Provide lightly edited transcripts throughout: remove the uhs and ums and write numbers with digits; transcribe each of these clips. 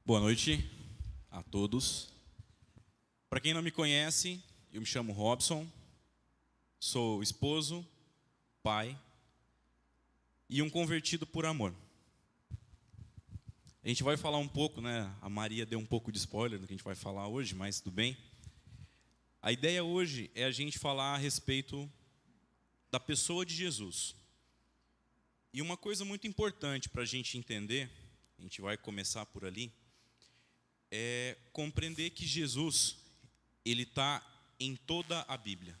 Boa noite a todos. Para quem não me conhece, eu me chamo Robson, sou esposo, pai e um convertido por amor. A gente vai falar um pouco, né? A Maria deu um pouco de spoiler do que a gente vai falar hoje, mas tudo bem. A ideia hoje é a gente falar a respeito da pessoa de Jesus. E uma coisa muito importante para a gente entender, a gente vai começar por ali, é compreender que Jesus, ele está em toda a Bíblia.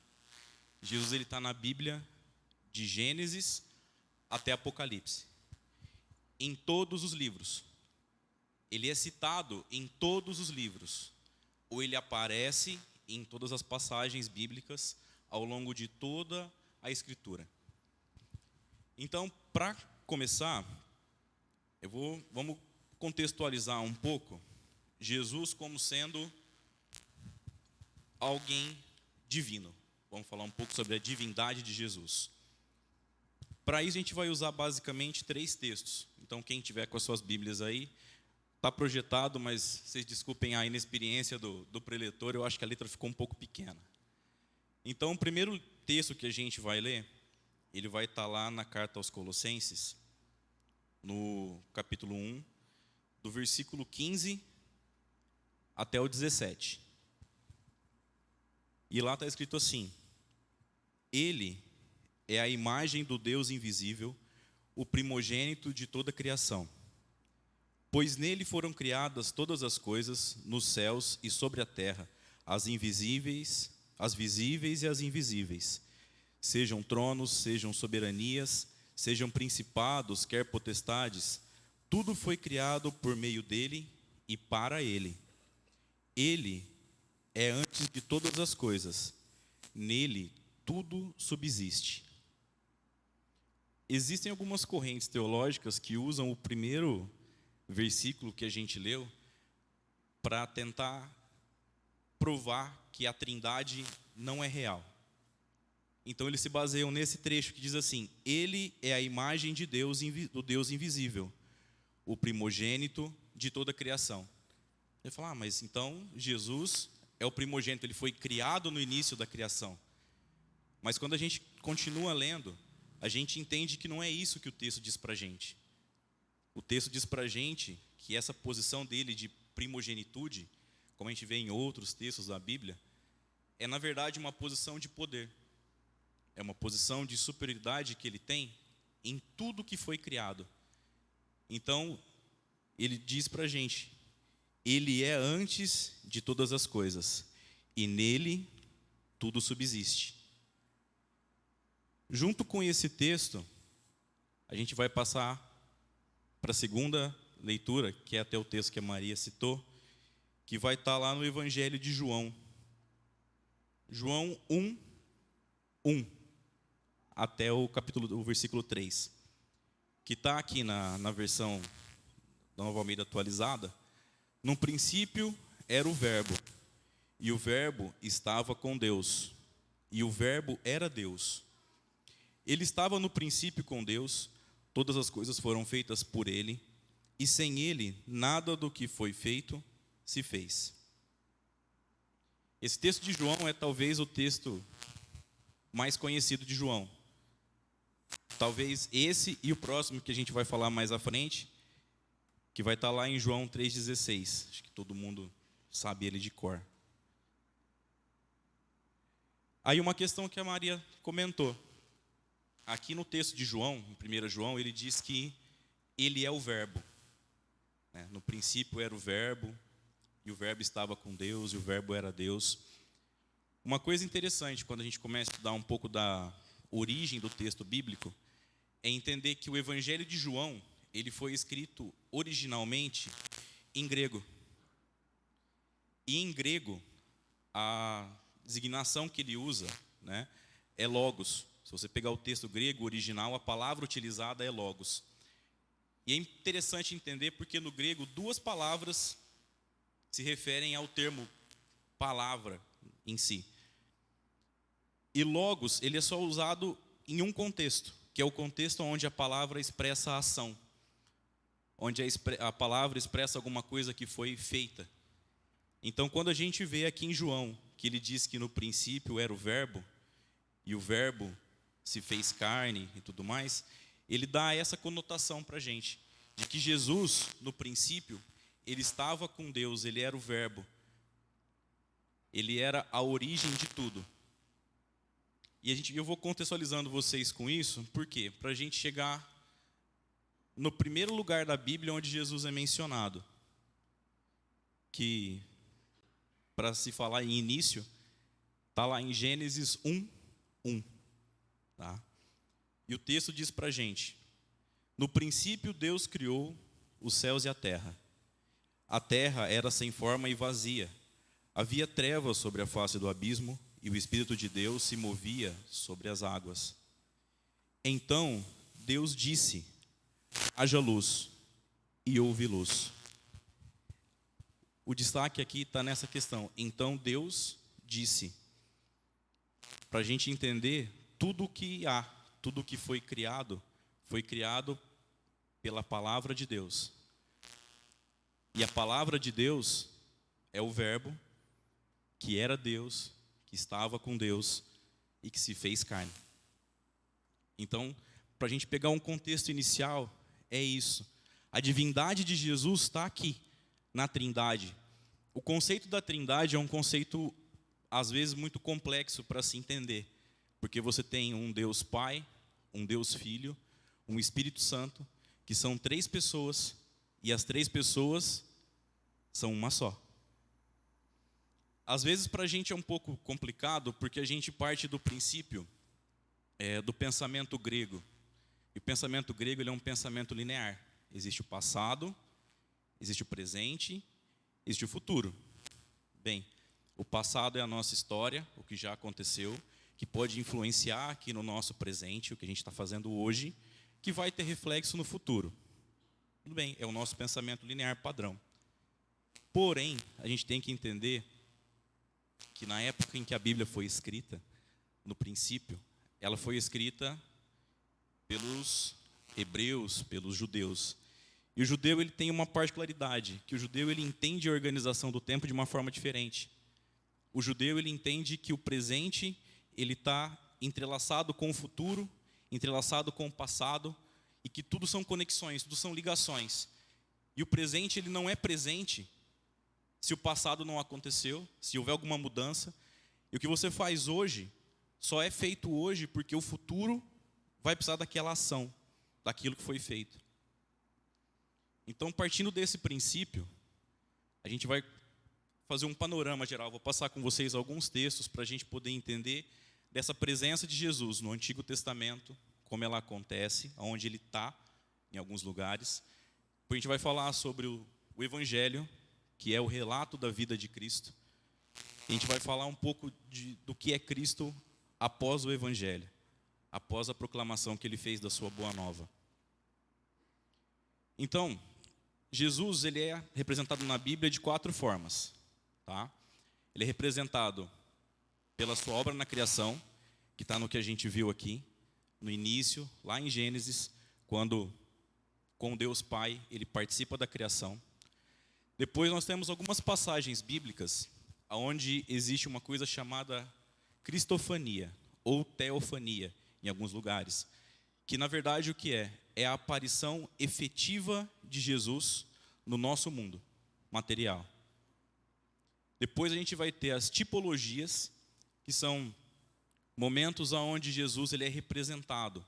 Jesus, ele está na Bíblia de Gênesis até Apocalipse. Em todos os livros. Ele é citado em todos os livros. Ou ele aparece em todas as passagens bíblicas ao longo de toda a Escritura. Então, para começar, vamos contextualizar um pouco Jesus como sendo alguém divino. Vamos falar um pouco sobre a divindade de Jesus. Para isso a gente vai usar basicamente 3 textos. Então quem tiver com as suas Bíblias aí, está projetado, mas vocês desculpem a inexperiência do preletor, eu acho que a letra ficou um pouco pequena. Então o primeiro texto que a gente vai ler, ele vai estar lá na carta aos Colossenses, no capítulo 1, do versículo 15 até o 17. E lá está escrito assim: Ele é a imagem do Deus invisível, o primogênito de toda a criação. Pois nele foram criadas todas as coisas, nos céus e sobre a terra, as invisíveis, as visíveis e as invisíveis. Sejam tronos, sejam soberanias, sejam principados, quer potestades, tudo foi criado por meio dele e para ele. Ele é antes de todas as coisas, nele tudo subsiste. Existem algumas correntes teológicas que usam o primeiro versículo que a gente leu para tentar provar que a Trindade não é real. Então eles se baseiam nesse trecho que diz assim: Ele é a imagem de Deus, do Deus invisível, o primogênito de toda a criação. Ele fala, mas então Jesus é o primogênito, ele foi criado no início da criação. Mas quando a gente continua lendo, a gente entende que não é isso que o texto diz para a gente. O texto diz para a gente que essa posição dele de primogenitude, como a gente vê em outros textos da Bíblia, é na verdade uma posição de poder. É uma posição de superioridade que ele tem em tudo que foi criado. Então, ele diz para a gente, ele é antes de todas as coisas, e nele tudo subsiste. Junto com esse texto, a gente vai passar para a segunda leitura, que é até o texto que a Maria citou, que vai estar lá no Evangelho de João. João 1, 1, até o versículo 3, que está aqui na versão da Nova Almeida atualizada. No princípio era o Verbo, e o Verbo estava com Deus, e o Verbo era Deus. Ele estava no princípio com Deus, todas as coisas foram feitas por ele, e sem ele, nada do que foi feito se fez. Esse texto de João é talvez o texto mais conhecido de João. Talvez esse e o próximo que a gente vai falar mais à frente, que vai estar lá em João 3,16. Acho que todo mundo sabe ele de cor. Aí uma questão que a Maria comentou. Aqui no texto de João, em 1 João, ele diz que ele é o Verbo. No princípio era o Verbo, e o Verbo estava com Deus, e o Verbo era Deus. Uma coisa interessante, quando a gente começa a estudar um pouco da origem do texto bíblico, é entender que o Evangelho de João, ele foi escrito originalmente em grego. E em grego, a designação que ele usa, é logos. Se você pegar o texto grego original, a palavra utilizada é logos. E é interessante entender porque no grego 2 palavras se referem ao termo palavra em si. E logos, ele é só usado em um contexto, que é o contexto onde a palavra expressa a ação. onde a palavra expressa alguma coisa que foi feita. Então, quando a gente vê aqui em João, que ele diz que no princípio era o verbo, e o verbo se fez carne e tudo mais, ele dá essa conotação para a gente, de que Jesus, no princípio, ele estava com Deus, ele era o verbo, ele era a origem de tudo. E eu vou contextualizando vocês com isso, por quê? Para a gente chegar no primeiro lugar da Bíblia onde Jesus é mencionado, que, para se falar em início, está lá em Gênesis 1:1. Tá? E o texto diz para a gente: no princípio Deus criou os céus e a terra. A terra era sem forma e vazia. Havia trevas sobre a face do abismo, e o Espírito de Deus se movia sobre as águas. Então Deus disse: haja luz, e houve luz. O destaque aqui está nessa questão. Então Deus disse. Para a gente entender, tudo o que foi criado pela palavra de Deus. E a palavra de Deus é o verbo que era Deus, que estava com Deus e que se fez carne. Então, para a gente pegar um contexto inicial, é isso. A divindade de Jesus está aqui, na Trindade. O conceito da Trindade é um conceito, às vezes, muito complexo para se entender. Porque você tem um Deus Pai, um Deus Filho, um Espírito Santo, que são 3 pessoas, e as 3 pessoas são uma só. Às vezes, para a gente é um pouco complicado, porque a gente parte do princípio do pensamento grego. E o pensamento grego ele é um pensamento linear. Existe o passado, existe o presente, existe o futuro. Bem, o passado é a nossa história, o que já aconteceu, que pode influenciar aqui no nosso presente, o que a gente está fazendo hoje, que vai ter reflexo no futuro. Tudo bem, é o nosso pensamento linear padrão. Porém, a gente tem que entender que na época em que a Bíblia foi escrita, no princípio, ela foi escrita pelos hebreus, pelos judeus. E o judeu ele tem uma particularidade, que o judeu ele entende a organização do tempo de uma forma diferente. O judeu ele entende que o presente ele está entrelaçado com o futuro, entrelaçado com o passado, e que tudo são conexões, tudo são ligações. E o presente ele não é presente se o passado não aconteceu, se houver alguma mudança. E o que você faz hoje só é feito hoje porque o futuro vai precisar daquela ação, daquilo que foi feito. Então, partindo desse princípio, a gente vai fazer um panorama geral. Vou passar com vocês alguns textos para a gente poder entender dessa presença de Jesus no Antigo Testamento, como ela acontece, onde ele está, em alguns lugares. Depois a gente vai falar sobre o Evangelho, que é o relato da vida de Cristo. E a gente vai falar um pouco do que é Cristo após o Evangelho, após a proclamação que ele fez da sua boa nova. Então, Jesus ele é representado na Bíblia de 4 formas. Tá? Ele é representado pela sua obra na criação, que está no que a gente viu aqui, no início, lá em Gênesis, quando com Deus Pai ele participa da criação. Depois nós temos algumas passagens bíblicas onde existe uma coisa chamada cristofania ou teofania em alguns lugares, que na verdade o que é? É a aparição efetiva de Jesus no nosso mundo material. Depois a gente vai ter as tipologias, que são momentos onde Jesus ele é representado.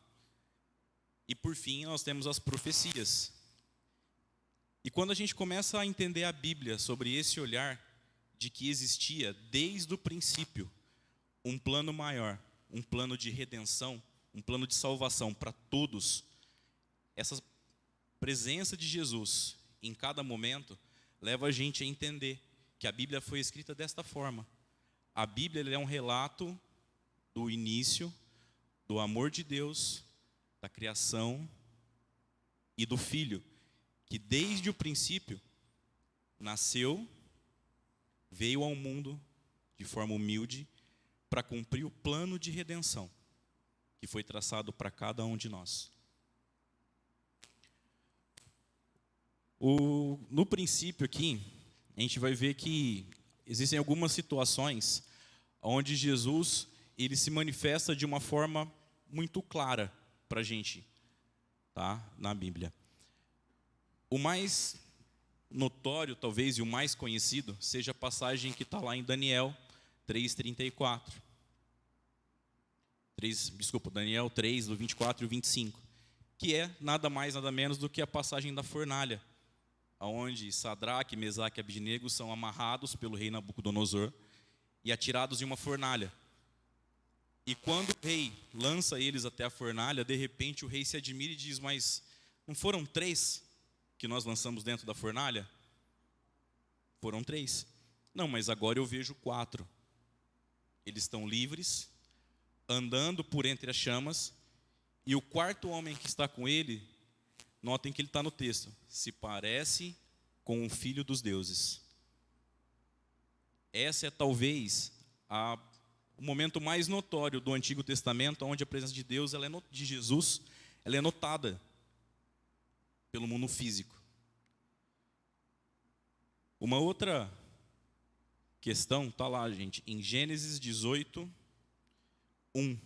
E por fim nós temos as profecias. E quando a gente começa a entender a Bíblia sobre esse olhar de que existia desde o princípio um plano maior, um plano de redenção, um plano de salvação para todos, essa presença de Jesus em cada momento leva a gente a entender que a Bíblia foi escrita desta forma. A Bíblia é um relato do início, do amor de Deus, da criação e do Filho, que desde o princípio nasceu, veio ao mundo de forma humilde para cumprir o plano de redenção que foi traçado para cada um de nós. No princípio aqui, a gente vai ver que existem algumas situações onde Jesus ele se manifesta de uma forma muito clara para a gente, tá? Na Bíblia. O mais notório, talvez, e o mais conhecido, seja a passagem que está lá em Daniel 3:34. Daniel 3, do 24 e o 25, que é nada mais, nada menos do que a passagem da fornalha, onde Sadraque, Mesaque e Abednego são amarrados pelo rei Nabucodonosor e atirados em uma fornalha. E quando o rei lança eles até a fornalha, de repente o rei se admira e diz: mas não foram 3 que nós lançamos dentro da fornalha? Foram 3. Não, mas agora eu vejo 4. Eles estão livres, andando por entre as chamas, e o quarto homem que está com ele, notem que ele está no texto, se parece com o filho dos deuses. Essa é talvez o momento mais notório do Antigo Testamento, onde a presença de Deus, de Jesus, ela é notada pelo mundo físico. Uma outra questão está lá, gente, em Gênesis 18, 1.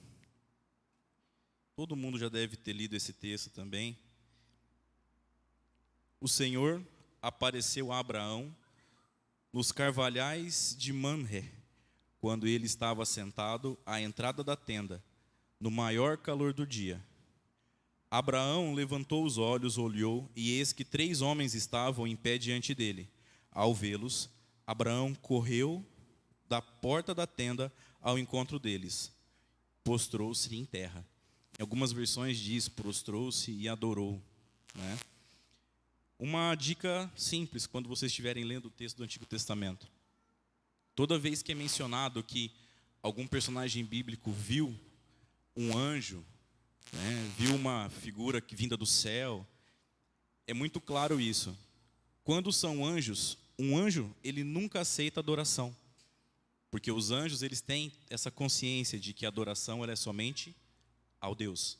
Todo mundo já deve ter lido esse texto também. O Senhor apareceu a Abraão nos carvalhais de Mamré, quando ele estava sentado à entrada da tenda, no maior calor do dia. Abraão levantou os olhos, olhou, e eis que 3 homens estavam em pé diante dele. Ao vê-los, Abraão correu da porta da tenda ao encontro deles. Prostrou-se em terra. Em algumas versões diz prostrou-se e adorou, né? Uma dica simples quando vocês estiverem lendo o texto do Antigo Testamento. Toda vez que é mencionado que algum personagem bíblico viu um anjo, né, viu uma figura vinda do céu, é muito claro isso. Quando são anjos, um anjo ele nunca aceita adoração, porque os anjos eles têm essa consciência de que a adoração ela é somente ao Deus.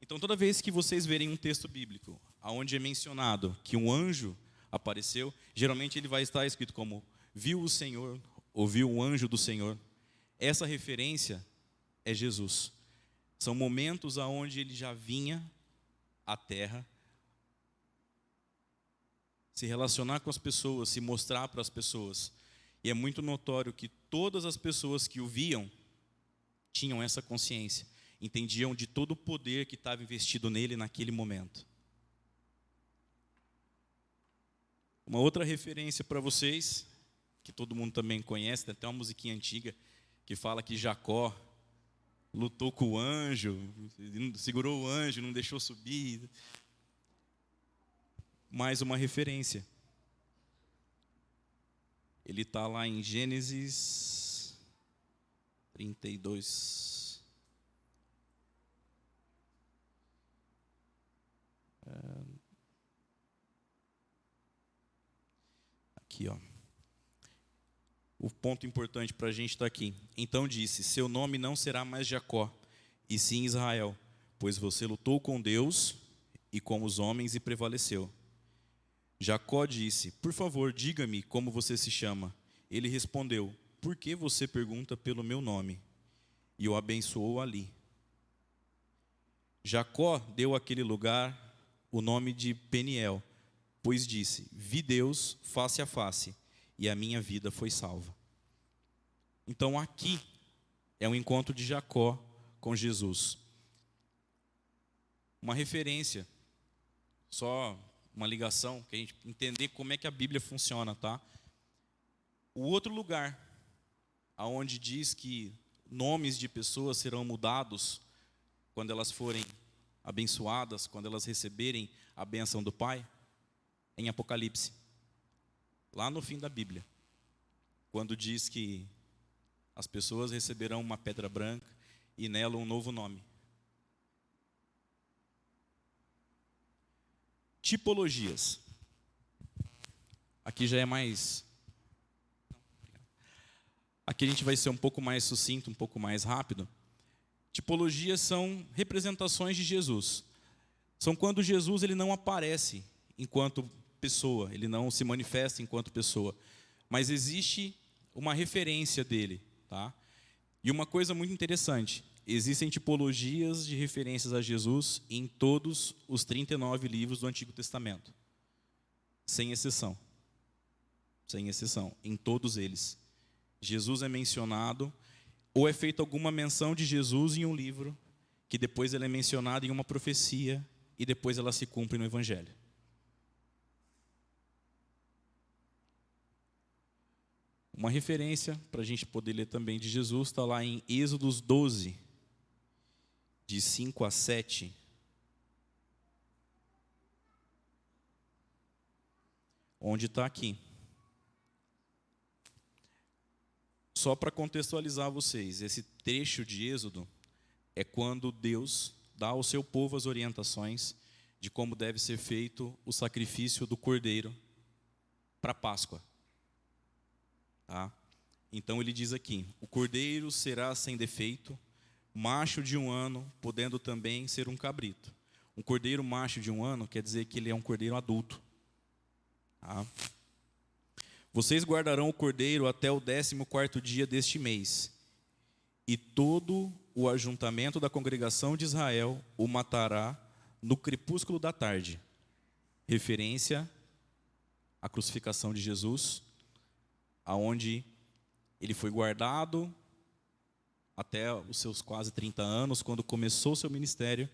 Então, toda vez que vocês verem um texto bíblico onde é mencionado que um anjo apareceu, geralmente ele vai estar escrito como viu o Senhor, ou viu o anjo do Senhor. Essa referência é Jesus. São momentos onde ele já vinha à terra, se relacionar com as pessoas, se mostrar para as pessoas. E é muito notório que todas as pessoas que o viam tinham essa consciência, entendiam de todo o poder que estava investido nele naquele momento. Uma outra referência para vocês, que todo mundo também conhece, tem até uma musiquinha antiga que fala que Jacó lutou com o anjo, segurou o anjo, não deixou subir. Mais uma referência. Ele está lá em Gênesis 32. Aqui, ó. O ponto importante para a gente está aqui. Então disse: seu nome não será mais Jacó, e sim Israel, pois você lutou com Deus e com os homens e prevaleceu. Jacó disse: por favor, diga-me como você se chama. Ele respondeu: por que você pergunta pelo meu nome? E o abençoou ali. Jacó deu àquele lugar o nome de Peniel, pois disse: vi Deus face a face, e a minha vida foi salva. Então aqui é um encontro de Jacó com Jesus. Uma referência, só uma ligação, que a gente entender como é que a Bíblia funciona, tá? O outro lugar, aonde diz que nomes de pessoas serão mudados quando elas forem abençoadas, quando elas receberem a bênção do Pai, em Apocalipse, lá no fim da Bíblia, quando diz que as pessoas receberão uma pedra branca e nela um novo nome. Tipologias. Aqui já é mais... Aqui a gente vai ser um pouco mais sucinto, um pouco mais rápido. Tipologias são representações de Jesus. São quando Jesus ele não aparece enquanto pessoa, ele não se manifesta enquanto pessoa, mas existe uma referência dele, tá? E uma coisa muito interessante, existem tipologias de referências a Jesus em todos os 39 livros do Antigo Testamento, sem exceção. Sem exceção, em todos eles. Jesus é mencionado, ou é feita alguma menção de Jesus em um livro, que depois ele é mencionado em uma profecia, e depois ela se cumpre no Evangelho. Uma referência para a gente poder ler também de Jesus está lá em Êxodos 12, de 5 a 7. Onde está aqui. Só para contextualizar vocês, esse trecho de Êxodo é quando Deus dá ao seu povo as orientações de como deve ser feito o sacrifício do cordeiro para a Páscoa. Tá? Então ele diz aqui: o cordeiro será sem defeito, macho de 1 ano, podendo também ser um cabrito. Um cordeiro macho de 1 ano quer dizer que ele é um cordeiro adulto. Tá? Vocês guardarão o cordeiro até o 14º dia deste mês, e todo o ajuntamento da congregação de Israel o matará no crepúsculo da tarde. Referência à crucificação de Jesus, aonde ele foi guardado até os seus quase 30 anos, quando começou o seu ministério,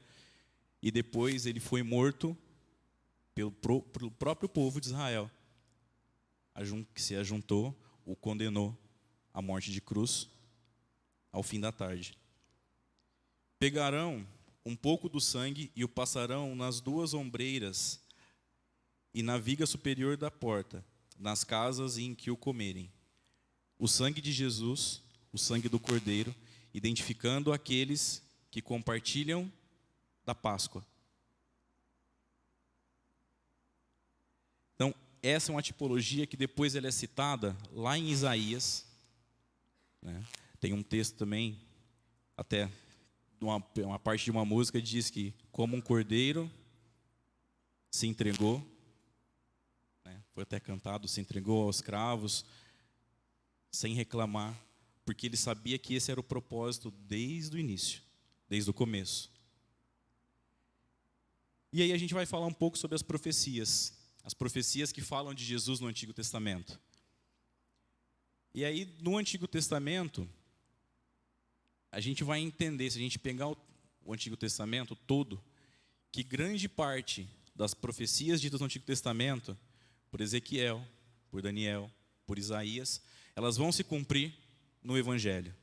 e depois ele foi morto pelo próprio povo de Israel, que se ajuntou, o condenou à morte de cruz ao fim da tarde. Pegarão um pouco do sangue e o passarão nas 2 ombreiras e na viga superior da porta, nas casas em que o comerem. O sangue de Jesus, o sangue do Cordeiro, identificando aqueles que compartilham da Páscoa. Então, essa é uma tipologia que depois ela é citada lá em Isaías, né? Tem um texto também, até uma parte de uma música, diz que como um cordeiro se entregou, né? Foi até cantado, se entregou aos cravos, sem reclamar, porque ele sabia que esse era o propósito desde o início, desde o começo. E aí a gente vai falar um pouco sobre as profecias que falam de Jesus no Antigo Testamento. E aí, no Antigo Testamento, a gente vai entender, se a gente pegar o Antigo Testamento todo, que grande parte das profecias ditas no Antigo Testamento, por Ezequiel, por Daniel, por Isaías, elas vão se cumprir no Evangelho.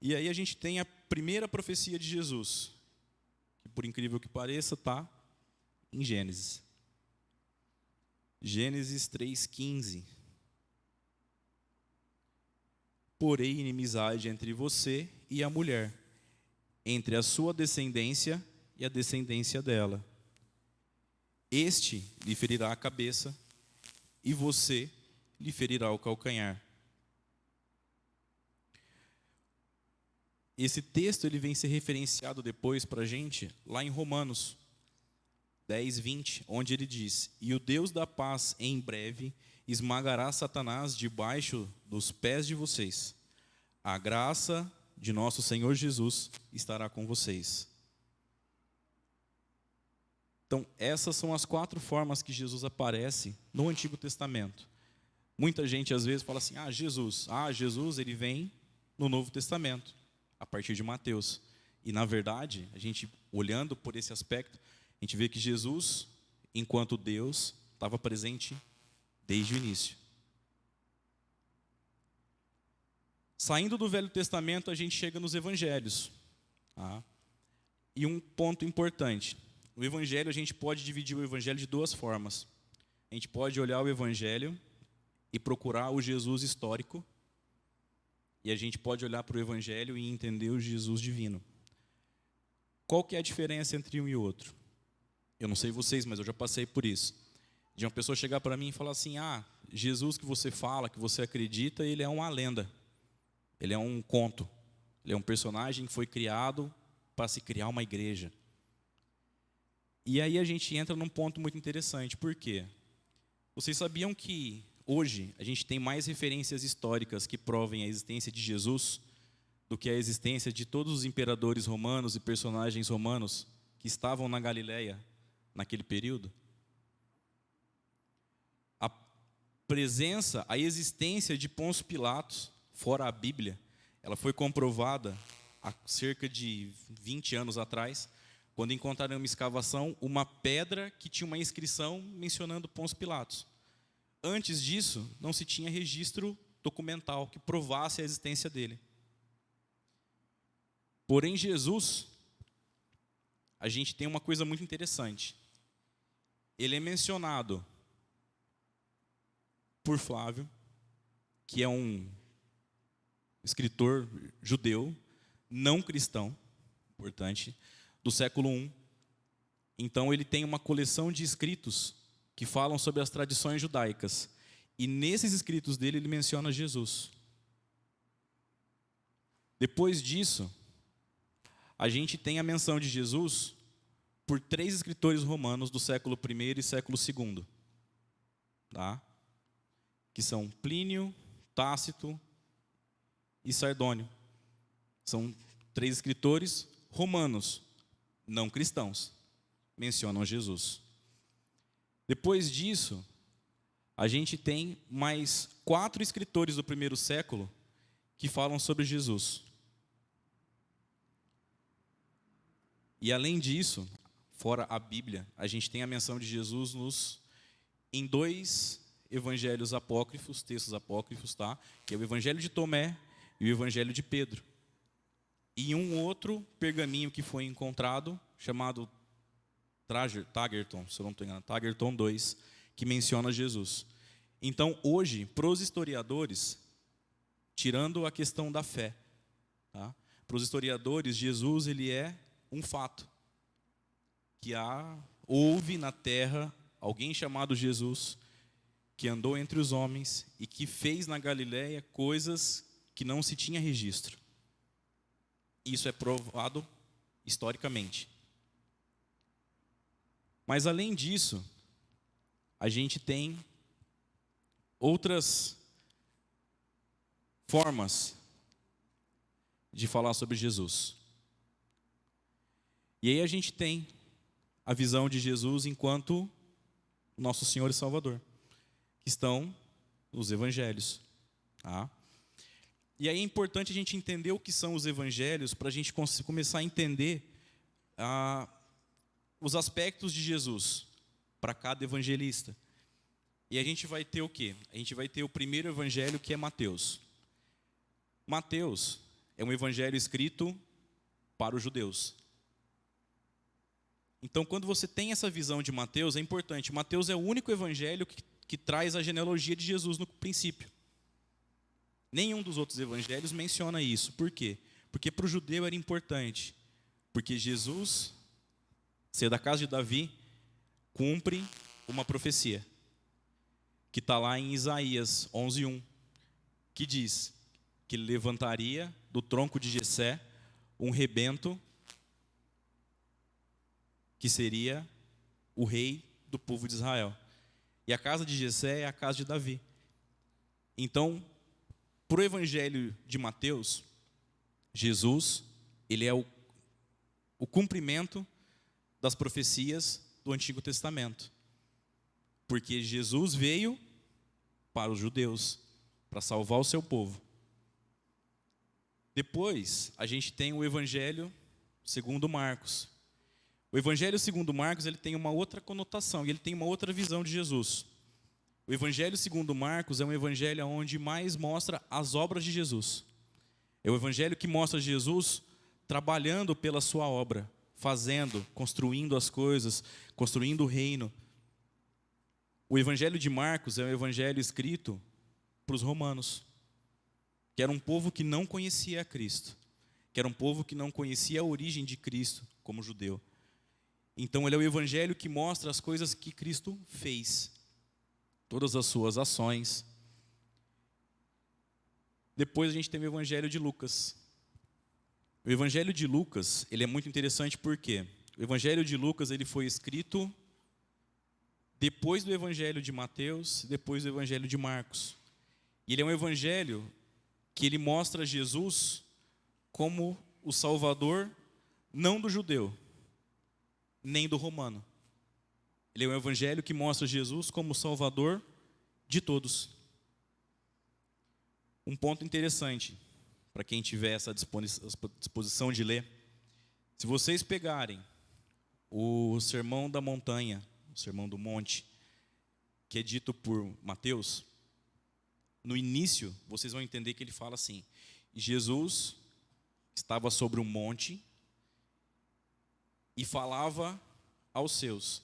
E aí a gente tem a primeira profecia de Jesus, que por incrível que pareça está em Gênesis. Gênesis 3,15. Porém, inimizade entre você e a mulher, entre a sua descendência e a descendência dela. Este lhe ferirá a cabeça, e você lhe ferirá o calcanhar. Esse texto ele vem ser referenciado depois para a gente, lá em Romanos 10:20, onde ele diz: e o Deus da paz em breve esmagará Satanás debaixo dos pés de vocês. A graça de nosso Senhor Jesus estará com vocês. Então, essas são as 4 formas que Jesus aparece no Antigo Testamento. Muita gente às vezes fala assim: Jesus ele vem no Novo Testamento, a partir de Mateus. E na verdade, a gente olhando por esse aspecto, a gente vê que Jesus, enquanto Deus, estava presente desde o início. Saindo do Velho Testamento, a gente chega nos Evangelhos. Tá? E um ponto importante: o Evangelho, a gente pode dividir o Evangelho de 2 formas. A gente pode olhar o Evangelho e procurar o Jesus histórico, e a gente pode olhar para o Evangelho e entender o Jesus divino. Qual que é a diferença entre um e outro? Eu não sei vocês, mas eu já passei por isso. De uma pessoa chegar para mim e falar assim: Jesus que você fala, que você acredita, ele é uma lenda. Ele é um conto. Ele é um personagem que foi criado para se criar uma igreja. E aí a gente entra num ponto muito interessante. Por quê? Vocês sabiam que hoje a gente tem mais referências históricas que provem a existência de Jesus do que a existência de todos os imperadores romanos e personagens romanos que estavam na Galileia naquele período? A presença, a existência de Pôncio Pilatos, fora a Bíblia, ela foi comprovada há cerca de 20 anos atrás, quando encontraram em uma escavação uma pedra que tinha uma inscrição mencionando Pôncio Pilatos. Antes disso, não se tinha registro documental que provasse a existência dele. Porém, Jesus, a gente tem uma coisa muito interessante. Ele é mencionado por Flávio, que é um escritor judeu, não cristão, importante, do século I. Então, ele tem uma coleção de escritos que falam sobre as tradições judaicas. E nesses escritos dele, ele menciona Jesus. Depois disso, a gente tem a menção de Jesus por 3 escritores romanos do século I e século II. Tá? Que são Plínio, Tácito e Sardônio. São 3 escritores romanos, não cristãos, mencionam Jesus. Depois disso, a gente tem mais 4 escritores do primeiro século que falam sobre Jesus. E além disso, fora a Bíblia, a gente tem a menção de Jesus em 2 evangelhos apócrifos, textos apócrifos, tá? Que é o Evangelho de Tomé e o Evangelho de Pedro. E um outro pergaminho que foi encontrado, chamado Tagerton, se eu não estou enganado, Tagerton 2, que menciona Jesus. Então, hoje, para os historiadores, tirando a questão da fé, tá? Para os historiadores, Jesus ele é um fato. Que houve na terra alguém chamado Jesus, que andou entre os homens e que fez na Galileia coisas que não se tinha registro. Isso é provado historicamente. Mas além disso, a gente tem outras formas de falar sobre Jesus. E aí a gente tem a visão de Jesus enquanto nosso Senhor e Salvador, que estão nos evangelhos. Tá? E aí é importante a gente entender o que são os evangelhos para a gente começar a entender os aspectos de Jesus para cada evangelista. E a gente vai ter o quê? A gente vai ter o primeiro evangelho, que é Mateus. Mateus é um evangelho escrito para os judeus. Então, quando você tem essa visão de Mateus, é importante. Mateus é o único evangelho que traz a genealogia de Jesus no princípio. Nenhum dos outros evangelhos menciona isso. Por quê? Porque para o judeu era importante. Porque Jesus, ser da casa de Davi, cumpre uma profecia, que está lá em Isaías 11:1, que diz que ele levantaria do tronco de Jessé um rebento que seria o rei do povo de Israel. E a casa de Jessé é a casa de Davi. Então, para o evangelho de Mateus, Jesus, ele é o cumprimento das profecias do Antigo Testamento. Porque Jesus veio para os judeus, para salvar o seu povo. Depois, a gente tem o evangelho segundo Marcos. O evangelho segundo Marcos, ele tem uma outra conotação, e ele tem uma outra visão de Jesus. O evangelho segundo Marcos é um evangelho onde mais mostra as obras de Jesus. É o evangelho que mostra Jesus trabalhando pela sua obra, fazendo, construindo as coisas, construindo o reino. O evangelho de Marcos é um evangelho escrito para os romanos, que era um povo que não conhecia a Cristo, que era um povo que não conhecia a origem de Cristo como judeu. Então ele é o evangelho que mostra as coisas que Cristo fez, todas as suas ações. Depois a gente tem o evangelho de Lucas. O evangelho de Lucas, ele é muito interessante por quê? O Evangelho de Lucas ele foi escrito depois do Evangelho de Mateus, depois do Evangelho de Marcos. E ele é um evangelho que ele mostra Jesus como o Salvador, não do judeu, nem do romano. Ele é um evangelho que mostra Jesus como o Salvador de todos. Um ponto interessante, para quem tiver essa disposição de ler, se vocês pegarem o Sermão da Montanha, o Sermão do Monte, que é dito por Mateus, no início, vocês vão entender que ele fala assim: Jesus estava sobre um monte e falava aos seus.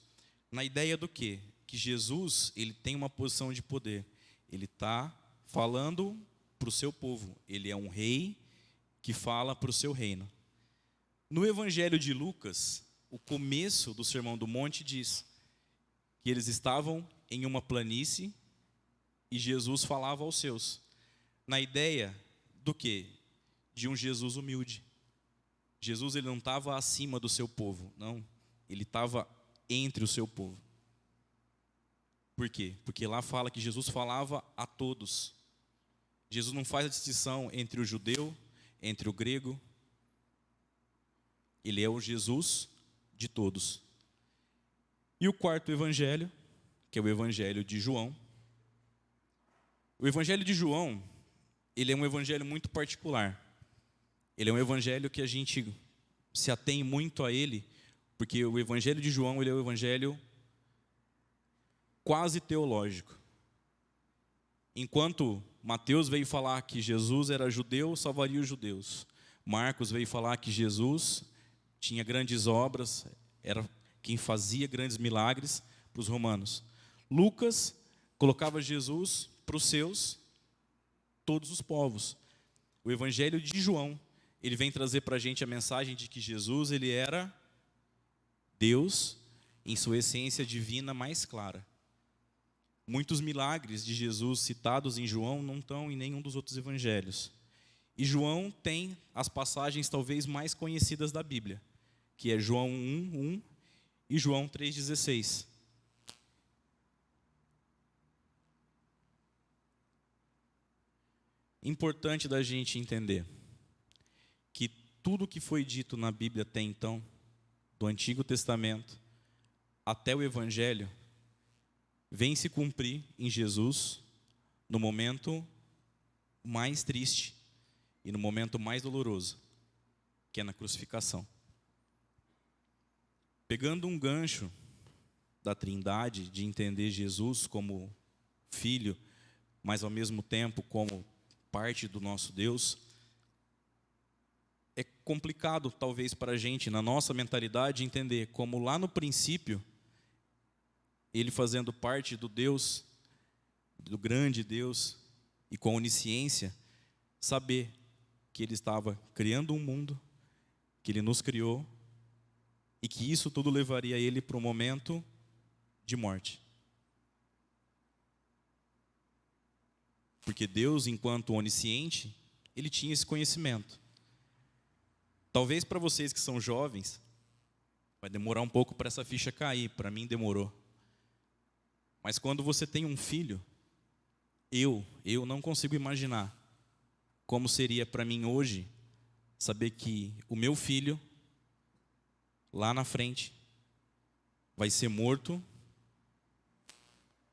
Na ideia do quê? Que Jesus, ele tem uma posição de poder. Ele está falando para o seu povo. Ele é um rei que fala para o seu reino. No Evangelho de Lucas, o começo do Sermão do Monte diz que eles estavam em uma planície e Jesus falava aos seus. Na ideia do quê? De um Jesus humilde. Jesus ele não estava acima do seu povo, não. Ele estava entre o seu povo. Por quê? Porque lá fala que Jesus falava a todos. Jesus não faz a distinção entre o judeu, entre o grego. Ele é o Jesus de todos. E o quarto evangelho, que é o evangelho de João. O evangelho de João, ele é um evangelho muito particular. Ele é um evangelho que a gente se atém muito a ele, porque o evangelho de João, ele é um evangelho quase teológico. Enquanto Mateus veio falar que Jesus era judeu, salvaria os judeus. Marcos veio falar que Jesus tinha grandes obras, era quem fazia grandes milagres para os romanos. Lucas colocava Jesus para os seus, todos os povos. O evangelho de João, ele vem trazer para a gente a mensagem de que Jesus, ele era Deus em sua essência divina mais clara. Muitos milagres de Jesus citados em João não estão em nenhum dos outros evangelhos. E João tem as passagens talvez mais conhecidas da Bíblia, que é João 1:1 e João 3:16. Importante da gente entender que tudo que foi dito na Bíblia até então, do Antigo Testamento até o Evangelho, vem se cumprir em Jesus no momento mais triste e no momento mais doloroso, que é na crucificação. Pegando um gancho da Trindade, de entender Jesus como Filho, mas ao mesmo tempo como parte do nosso Deus, é complicado talvez para a gente, na nossa mentalidade, entender como lá no princípio, ele fazendo parte do Deus, do grande Deus, e com a onisciência, saber que ele estava criando um mundo, que ele nos criou, e que isso tudo levaria ele para um momento de morte. Porque Deus, enquanto onisciente, ele tinha esse conhecimento. Talvez para vocês que são jovens, vai demorar um pouco para essa ficha cair, para mim demorou. Mas quando você tem um filho, eu não consigo imaginar como seria para mim hoje saber que o meu filho, lá na frente, vai ser morto,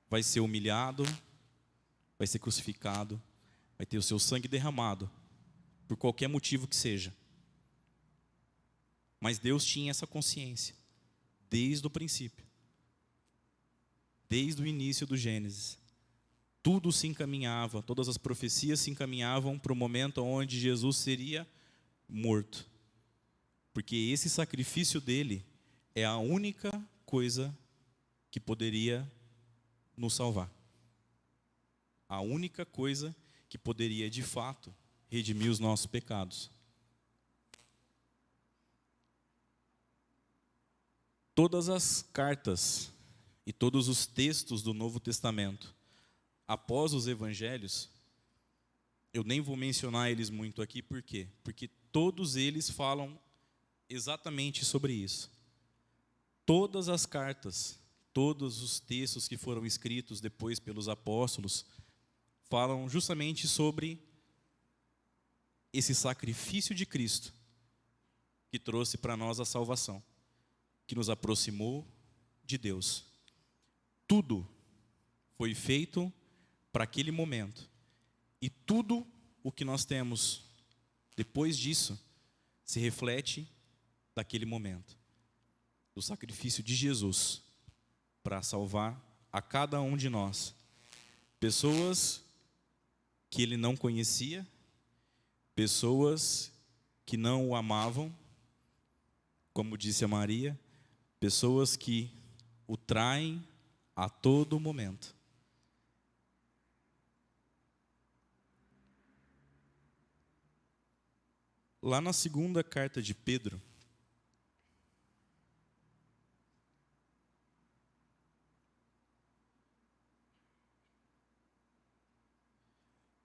vai ser humilhado, vai ser crucificado, vai ter o seu sangue derramado, por qualquer motivo que seja. Mas Deus tinha essa consciência, desde o princípio, desde o início do Gênesis. Tudo se encaminhava, todas as profecias se encaminhavam para o momento onde Jesus seria morto. Porque esse sacrifício dele é a única coisa que poderia nos salvar. A única coisa que poderia, de fato, redimir os nossos pecados. Todas as cartas e todos os textos do Novo Testamento, após os evangelhos, eu nem vou mencionar eles muito aqui, por quê? Porque todos eles falam exatamente sobre isso. todas as cartas, todos os textos que foram escritos depois pelos apóstolos, falam justamente sobre esse sacrifício de Cristo, que trouxe para nós a salvação, que nos aproximou de Deus. Tudo foi feito para aquele momento. E tudo o que nós temos depois disso se reflete daquele momento, do sacrifício de Jesus para salvar a cada um de nós. Pessoas que ele não conhecia, pessoas que não o amavam, como disse a Maria, pessoas que o traem a todo momento. Lá na segunda carta de Pedro,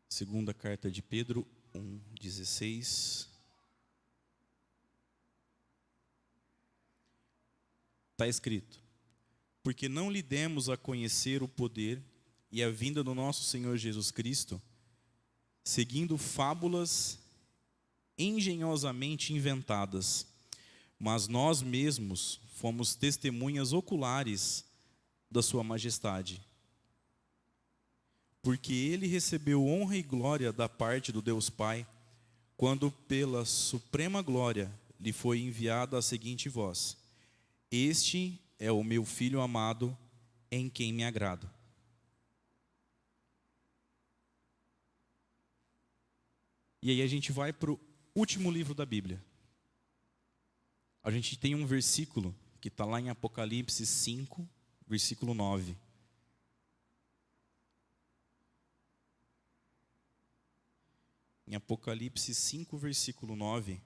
segunda carta de Pedro 1:16, está escrito: porque não lhe demos a conhecer o poder e a vinda do nosso Senhor Jesus Cristo, seguindo fábulas engenhosamente inventadas, mas nós mesmos fomos testemunhas oculares da sua majestade. Porque ele recebeu honra e glória da parte do Deus Pai, quando pela suprema glória lhe foi enviada a seguinte voz: este é o meu Filho amado, em quem me agrado. E aí a gente vai para o último livro da Bíblia. A gente tem um versículo que está lá em Apocalipse 5, versículo 9. Em Apocalipse 5, versículo 9,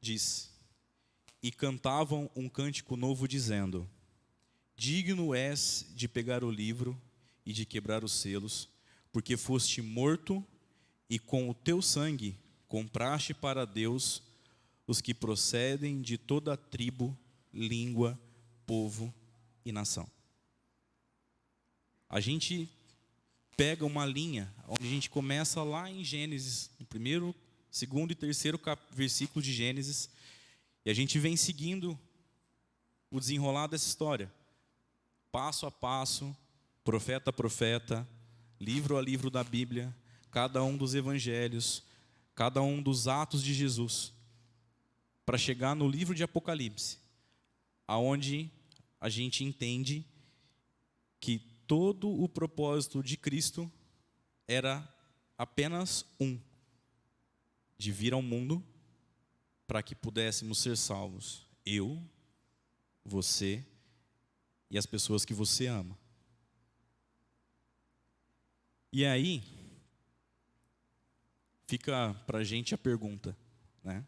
diz: e cantavam um cântico novo, dizendo: digno és de pegar o livro e de quebrar os selos, porque foste morto, e com o teu sangue compraste para Deus os que procedem de toda a tribo, língua, povo e nação. A gente pega uma linha, onde a gente começa lá em Gênesis, no primeiro, segundo e terceiro versículo de Gênesis, e a gente vem seguindo o desenrolar dessa história, passo a passo, profeta a profeta, livro a livro da Bíblia, cada um dos evangelhos, cada um dos atos de Jesus, para chegar no livro de Apocalipse, aonde a gente entende que todo o propósito de Cristo era apenas um: de vir ao mundo para que pudéssemos ser salvos. Eu, você e as pessoas que você ama. E aí, fica para a gente a pergunta, né?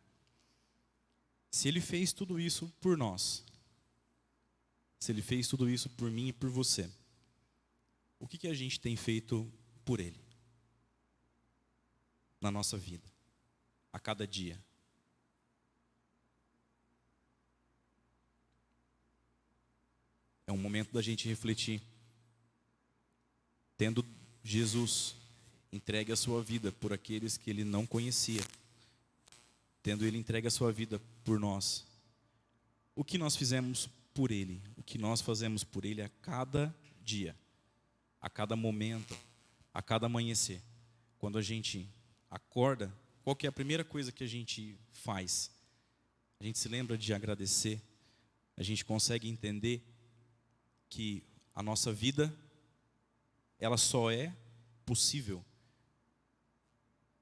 Se ele fez tudo isso por nós, se ele fez tudo isso por mim e por você, o que a gente tem feito por ele? Na nossa vida, a cada dia. É um momento da gente refletir. Tendo Jesus entregue a sua vida por aqueles que ele não conhecia, tendo ele entregue a sua vida por nós, o que nós fizemos por ele? O que nós fazemos por ele a cada dia, a cada momento, a cada amanhecer? Quando a gente acorda, qual que é a primeira coisa que a gente faz? A gente se lembra de agradecer. A gente consegue entender que a nossa vida, ela só é possível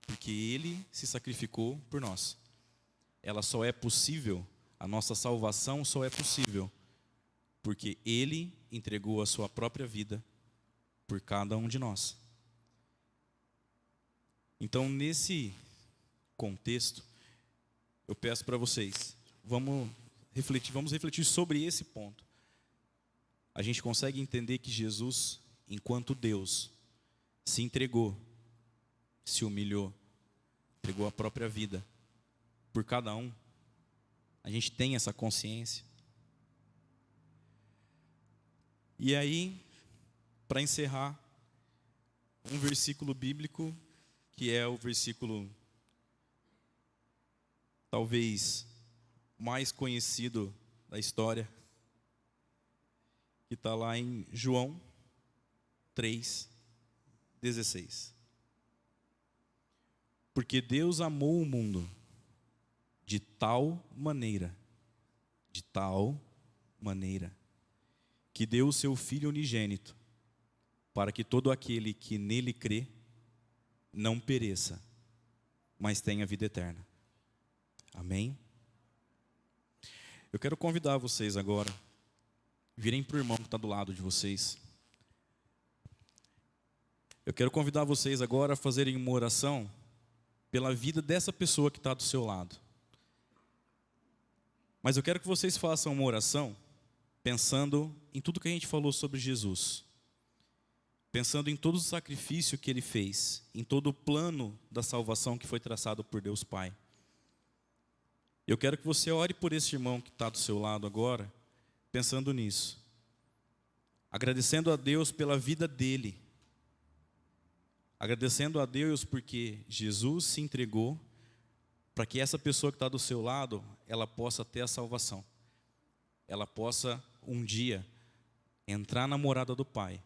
porque ele se sacrificou por nós. Ela só é possível, a nossa salvação só é possível porque ele entregou a sua própria vida por cada um de nós. Então, nesse contexto, eu peço para vocês, vamos refletir sobre esse ponto. A gente consegue entender que Jesus, enquanto Deus, se entregou, se humilhou, entregou a própria vida por cada um. A gente tem essa consciência. E aí, para encerrar, um versículo bíblico, que é o versículo talvez mais conhecido da história, que está lá em João 3,16. Porque Deus amou o mundo de tal maneira, que deu o seu Filho unigênito, para que todo aquele que nele crê não pereça, mas tenha vida eterna. Amém? Eu quero convidar vocês agora, virem para o irmão que está do lado de vocês. Eu quero convidar vocês agora a fazerem uma oração pela vida dessa pessoa que está do seu lado. Mas eu quero que vocês façam uma oração pensando em tudo que a gente falou sobre Jesus. Pensando em todo o sacrifício que Ele fez, em todo o plano da salvação que foi traçado por Deus Pai. Eu quero que você ore por esse irmão que está do seu lado agora, pensando nisso. Agradecendo a Deus pela vida dele. Agradecendo a Deus porque Jesus se entregou para que essa pessoa que está do seu lado, ela possa ter a salvação. Ela possa um dia entrar na morada do Pai.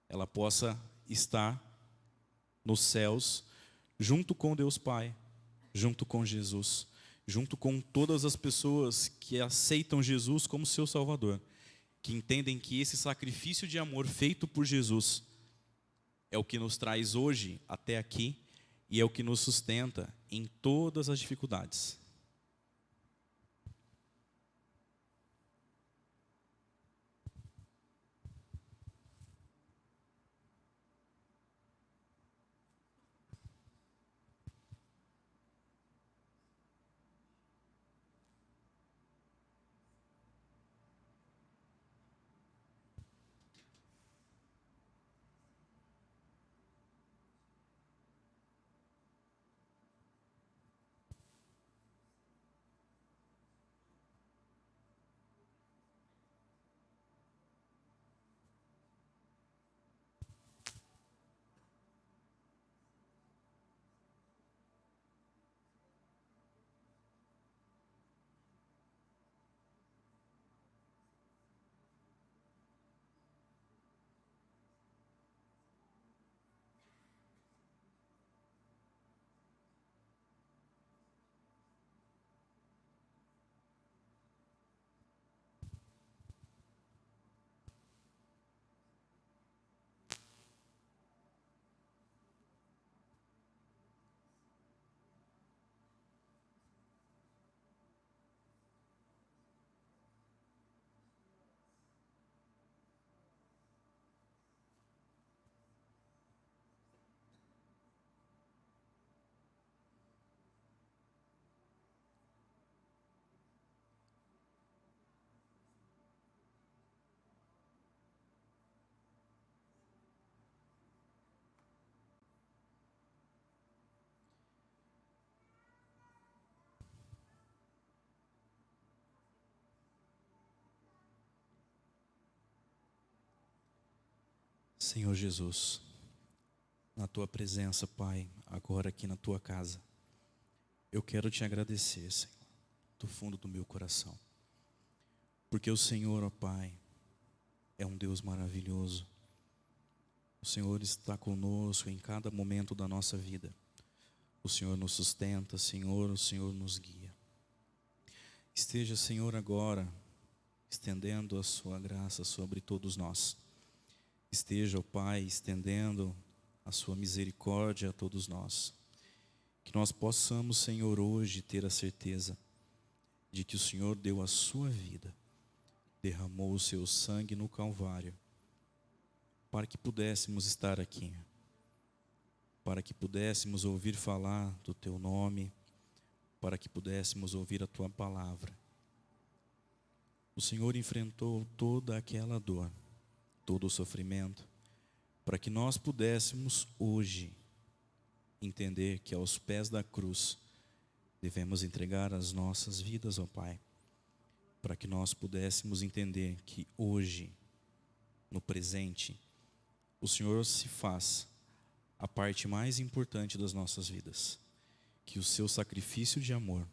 Ela possa estar nos céus, junto com Deus Pai, junto com Jesus, junto com todas as pessoas que aceitam Jesus como seu Salvador, que entendem que esse sacrifício de amor feito por Jesus é o que nos traz hoje até aqui e é o que nos sustenta em todas as dificuldades. Senhor Jesus, na Tua presença, Pai, agora aqui na Tua casa, eu quero Te agradecer, Senhor, do fundo do meu coração. Porque o Senhor, ó Pai, é um Deus maravilhoso. O Senhor está conosco em cada momento da nossa vida. O Senhor nos sustenta, Senhor, o Senhor nos guia. Esteja, Senhor, agora estendendo a Sua graça sobre todos nós. Esteja, ó Pai, estendendo a Sua misericórdia a todos nós. Que nós possamos, Senhor, hoje ter a certeza de que o Senhor deu a Sua vida, derramou o Seu sangue no Calvário, para que pudéssemos estar aqui, para que pudéssemos ouvir falar do Teu nome, para que pudéssemos ouvir a Tua palavra. O Senhor enfrentou toda aquela dor, todo o sofrimento, para que nós pudéssemos hoje entender que aos pés da cruz devemos entregar as nossas vidas ao Pai, para que nós pudéssemos entender que hoje no presente, o Senhor se faz a parte mais importante das nossas vidas. Que o seu sacrifício de amor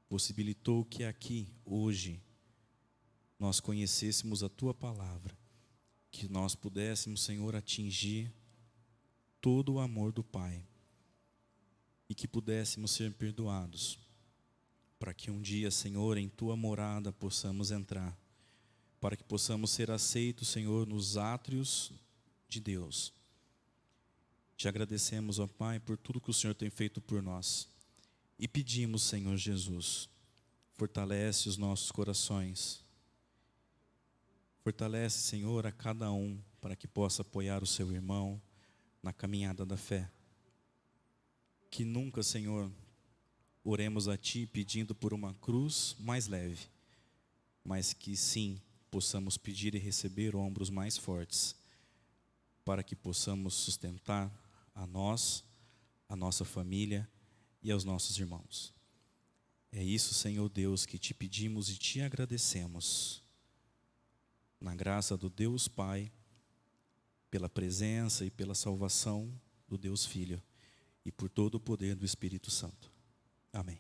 possibilitou que aqui, hoje, nós conhecêssemos a Tua palavra, que nós pudéssemos, Senhor, atingir todo o amor do Pai e que pudéssemos ser perdoados, para que um dia, Senhor, em Tua morada possamos entrar, para que possamos ser aceitos, Senhor, nos átrios de Deus. Te agradecemos, ó Pai, por tudo que o Senhor tem feito por nós. E pedimos, Senhor Jesus, fortalece os nossos corações. Fortalece, Senhor, a cada um, para que possa apoiar o seu irmão na caminhada da fé. Que nunca, Senhor, oremos a Ti pedindo por uma cruz mais leve, mas que sim, possamos pedir e receber ombros mais fortes, para que possamos sustentar a nós, a nossa família e aos nossos irmãos. É isso, Senhor Deus, que Te pedimos e Te agradecemos. Na graça do Deus Pai, pela presença e pela salvação do Deus Filho, e por todo o poder do Espírito Santo. Amém.